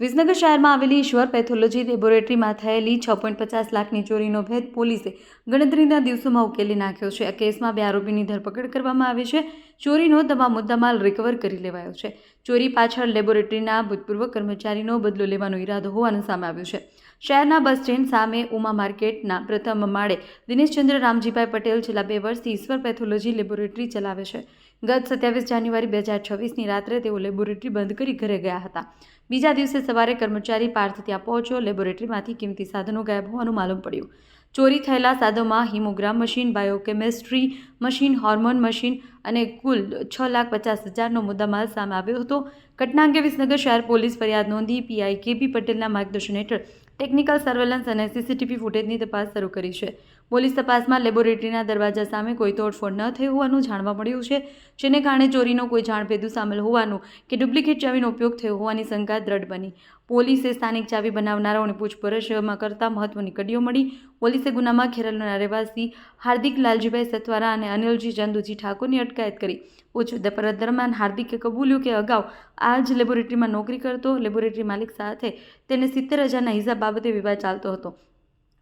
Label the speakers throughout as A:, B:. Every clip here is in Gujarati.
A: વિસનગર શહેરમાં આવેલી ઈશ્વર પેથોલોજી લેબોરેટરીમાં થયેલી 6.50 લાખની ચોરીનો ભેદ પોલીસે ગણતરીના દિવસોમાં ઉકેલી નાખ્યો છે। આ કેસમાં 2 આરોપીની ધરપકડ કરવામાં આવી છે। ચોરીનો તમામ મુદ્દામાલ રિકવર કરી લેવાયો છે। ચોરી પાછળ લેબોરેટરીના ભૂતપૂર્વ કર્મચારીનો બદલો લેવાનો ઈરાદો હોવાનું સામે આવ્યું છે। શહેરના બસ સ્ટેન્ડ સામે ઉમા માર્કેટના પ્રથમ માળે દિનેશચંદ્ર રામજીભાઈ પટેલ છેલ્લા 2 વર્ષથી ઈશ્વર પેથોલોજી લેબોરેટરી ચલાવે છે। ગત 27 જાન્યુઆરી 2026ની રાત્રે તેઓ લેબોરેટરી બંધ કરી ઘરે ગયા હતા। બીજા દિવસે સવારે કર્મચારી પાર્થ ત્યાં પહોંચ્યો। લેબોરેટરીમાંથી કિંમતી સાધનો ગાયબ હોવાનું માલુમ પડ્યું। ચોરી થયેલા સાધનોમાં haemogram machine, biochemistry machine, hormone machine અને કુલ 6,50,000નો મુદ્દામાલ સામે આવ્યો હતો। ઘટના અંગે વિસનગર શહેર પોલીસ ફરિયાદ નોંધી પીઆઈ કેબી પટેલના માર્ગદર્શન હેઠળ ટેકનિકલ સર્વેલન્સ અને સીસીટીવી ફૂટેજની તપાસ શરૂ કરી છે। પોલીસ તપાસમાં લેબોરેટરીના દરવાજા સામે કોઈ તોડફોડ ન થઈ હોવાનું જાણવા મળ્યું છે, જેને કારણે ચોરીનો કોઈ જાણભેદુ સામેલ હોવાનું કે ડુપ્લિકેટ ચાવીનો ઉપયોગ થયો હોવાની શંકા દ્રઢ બની। પોલીસે સ્થાનિક ચાવી બનાવનારાઓની પૂછપરછમાં કરતા મહત્વની કડીઓ મળી। પોલીસે ગુનામાં ખેરાલુના રહેવાસી હાર્દિક લાલજીભાઈ સતવારા અને અનિલજી ચંદુજી ઠાકોરની અટકાયત કરી। પૂછપરછ દરમિયાન હાર્દિકે કબૂલ્યું કે અગાઉ આ જ લેબોરેટરીમાં નોકરી કરતો। લેબોરેટરી માલિક સાથે તેને 70,000ના હિસાબ બાબતે વિવાદ ચાલતો હતો।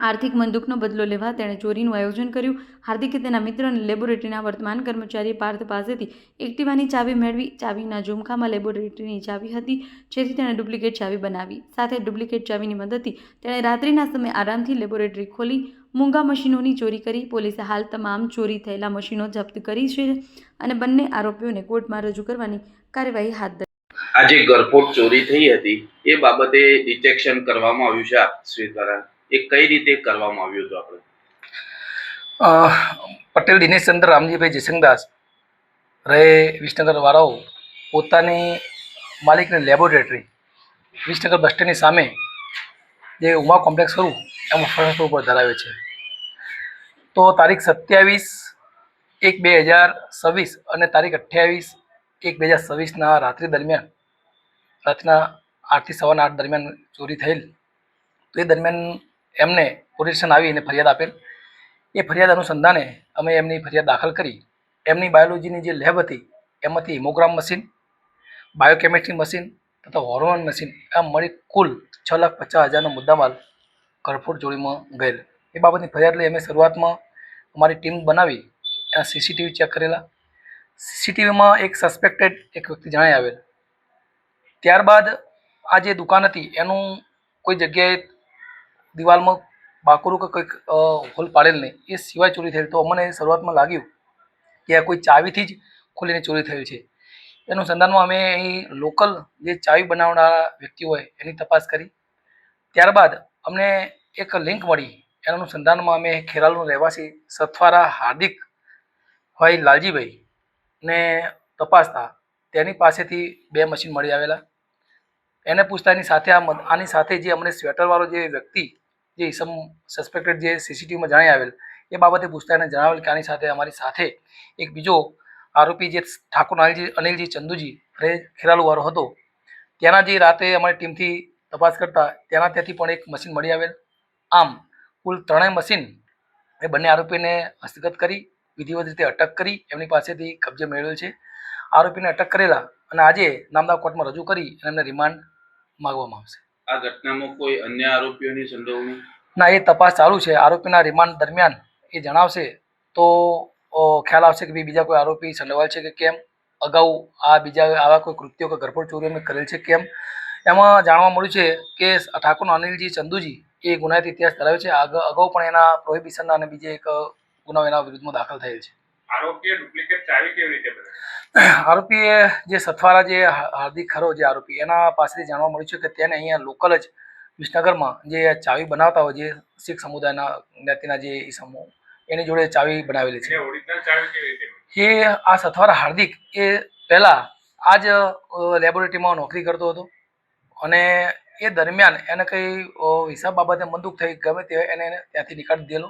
A: આર્થિક મંદુકનો બદલો લેવા તેણે ચોરીનું આયોજન કર્યું। હાર્દિકે તેના મિત્ર અને લેબોરેટરીના વર્તમાન કર્મચારી પાર્થ પાસેથી એક્ટિવાની ચાવી મેળવી। ચાવીના ઝુમખામાં લેબોરેટરીની ચાવી હતી, જેથી તેણે ડુપ્લિકેટ ચાવી બનાવી। સાથે ડુપ્લિકેટ ચાવીની મદદથી તેણે રાત્રિના સમયે આરામથી લેબોરેટરી ખોલી મૂંગા મશીનોની ચોરી કરી। પોલીસે હાલ તમામ ચોરી થયેલા મશીનો જપ્ત કરી છે અને બંને આરોપીઓને કોર્ટમાં રજૂ કરવાની કાર્યવાહી હાથ ધરી।
B: આજે ગરફોડ ચોરી થઈ હતી એ બાબતે ડિટેક્શન કરવામાં આવ્યું છે આપશ્રી દ્વારા। એ કઈ રીતે કરવામાં આવ્યું હતું? આપણે
C: પટેલ દિનેશચંદ્ર રામજીભાઈ જયસિંહદાસ રહે વિસનગર વાળાઓ પોતાની માલિકની લેબોરેટરી વિસનગર બસ સ્ટેન્ડની સામે જે ઉમા કોમ્પ્લેક્સ ખરું એમાં ફર્સ્ટ ફ્લોર પર ધરાવે છે। તો તારીખ 27/1/2026 અને તારીખ 28/1/2026ના રાત્રિના 8 થી સવારના 8 દરમિયાન ચોરી થયેલ। તો એ દરમિયાન એમને પોલીસ સ્ટેશન આવી અને ફરિયાદ આપેલ। એ ફરિયાદ અનુસંધાને અમે એમની ફરિયાદ દાખલ કરી। એમની બાયોલોજીની જે લેબ હતી એમાંથી હિમોગ્રામ મશીન, બાયોકેમિસ્ટ્રી મશીન તથા હોર્મોન મશીન આમ મળી કુલ 6,50,000નો મુદ્દામાલ ગરફોડ ચોરીમાં ગયેલ। એ બાબતની ફરિયાદ લઈ અમે શરૂઆતમાં અમારી ટીમ બનાવી એના સીસીટીવી ચેક કરેલા। સીસીટીવીમાં એક સસ્પેક્ટેડ એક વ્યક્તિ જણાઈ આવેલ। ત્યારબાદ આ જે દુકાન હતી એનું કોઈ જગ્યાએ દિવાલમાં બાકુરું કે કંઈક હોલ પાડેલ નહીં, એ સિવાય ચોરી થયેલ। તો અમને શરૂઆતમાં લાગ્યું કે આ કોઈ ચાવીથી જ ખોલીને ચોરી થયેલ છે। એનું સંધાનમાં અમે અહીં લોકલ જે ચાવી બનાવનારા વ્યક્તિ હોય એની તપાસ કરી। ત્યારબાદ અમને એક લિંક મળી। એના અનુસંધાનમાં અમે ખેરાલુના રહેવાસી સથવારા હાર્દિક ભાઈ લાલજીભાઈ ને તપાસતા તેની પાસેથી 2 મશીન મળી આવેલા। એને પૂછતા એની સાથે આની સાથે જે અમને સ્વેટરવાળો જે વ્યક્તિ જે ઇસમ સસ્પેક્ટેડ જે સીસીટીવીમાં જણાઈ આવેલ એ બાબતે પૂછતા એને જણાવેલ કે આની સાથે અમારી સાથે એક બીજો આરોપી જે ઠાકોર અનિલજી ચંદુજી ખેરાલુવાળો હતો, તેના જે રાતે અમારી ટીમથી તપાસ કરતા તેના ત્યાંથી પણ એક મશીન મળી આવેલ। આમ કુલ 3 મશીન એ બંને આરોપીને હસ્તગત કરી વિધિવત રીતે અટક કરી એમની પાસેથી કબજે મેળવેલ છે। આરોપીને અટક કરેલા અને આજે નામદાર કોર્ટમાં રજૂ કરી અને એમને રિમાન્ડ માંગવામાં આવશે।
B: આ ઘટનામાં કોઈ અન્ય આરોપીઓની સંડોવણી?
C: ના, એ તપાસ ચાલુ છે। આરોપીના રિમાન્ડ દરમિયાન એ જણાવશે તો ખ્યાલ આવશે કે બીજા કોઈ આરોપી સંડોવાયેલ છે કે કેમ, અગાઉ આ બીજા આવા કોઈ કૃત્યો કે ગરફોડ ચોરી અમે કરેલ છે કેમ। એમાં જાણવા મળ્યું છે કે ઠાકોર અનિલજી ચંદુજી એ ગુનાહિત ઇતિહાસ ધરાવે છે। અગાઉ પણ એના પ્રોહિબિશનના અને બીજે એક ગુનાઓ એના વિરુદ્ધમાં દાખલ થયેલ છે।
B: આરોપીએ ડુપ્લિકેટ ચાવી કેવી રીતે બનાવી?
C: આરોપીએ જે સથવારા જે હાર્દિક ખરો જે આરોપી એના પાસેથી જાણવા મળ્યું છે કે તેને અહીંયા લોકલ જ વિસનગરમાં જે ચાવી બનાવતા હોય જે શીખ સમુદાયના જ્ઞાતિના જે સમૂહ એની જોડે ચાવી બનાવેલી છે।
B: ઓરિજિનલ ચાવી કેવી રીતે?
C: એ આ સથવારા હાર્દિક એ પહેલાં આ જ લેબોરેટરીમાં નોકરી કરતો હતો અને એ દરમિયાન એને કંઈ હિસાબ બાબતે મંદુક થઈ ગમે તે એને ત્યાંથી નીકાળી દીધેલો।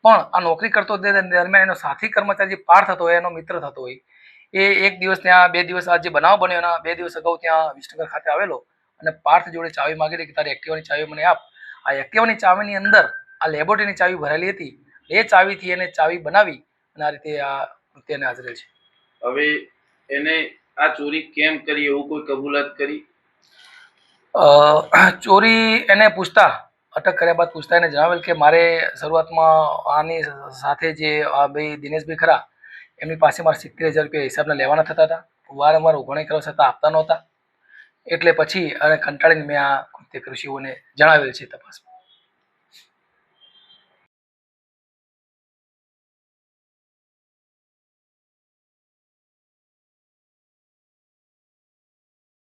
C: પણ આ નોકરી કરતો દરમિયાન એનો સાથી કર્મચારી જે પાર્થ હતો એનો મિત્ર થતો હોય એ એક દિવસ ત્યાં 2 દિવસ આ જે બનાવ બન્યો એના 2 દિવસ અગાઉ ત્યાં વિસનગર ખાતે આવેલો અને પાર્થ જોડે ચાવી માગેલી કે તારી એક્ટિવાની ચાવી મને આપ। આ એક્ટિવાની ચાવીની અંદર આ લેબોરેટરીની ચાવી ભરેલી હતી। એ ચાવીથી એને ચાવી બનાવી અને આ રીતે આ કૃત્યને આચરેલ છે।
B: હવે એને આ ચોરી કેમ કરી એવું કોઈ કબૂલાત કરી?
C: ચોરી એને પૂછતા અટક કર્યા બાદ પૂછતા એને જણાવેલ કે મારે શરૂઆતમાં આની સાથે જે આ ભાઈ દિનેશભાઈ ખરા એમની પાસે મારે 70,000 રૂપિયા હિસાબના લેવાના થતા હતા. વારંવાર ઉઘરાણી કરવા છતાં આપતા નહોતા. એટલે પછી અને કંટાળીને મેં આ કૃત્ય કર્યું છે એવું એને જણાવેલ છે તપાસમાં.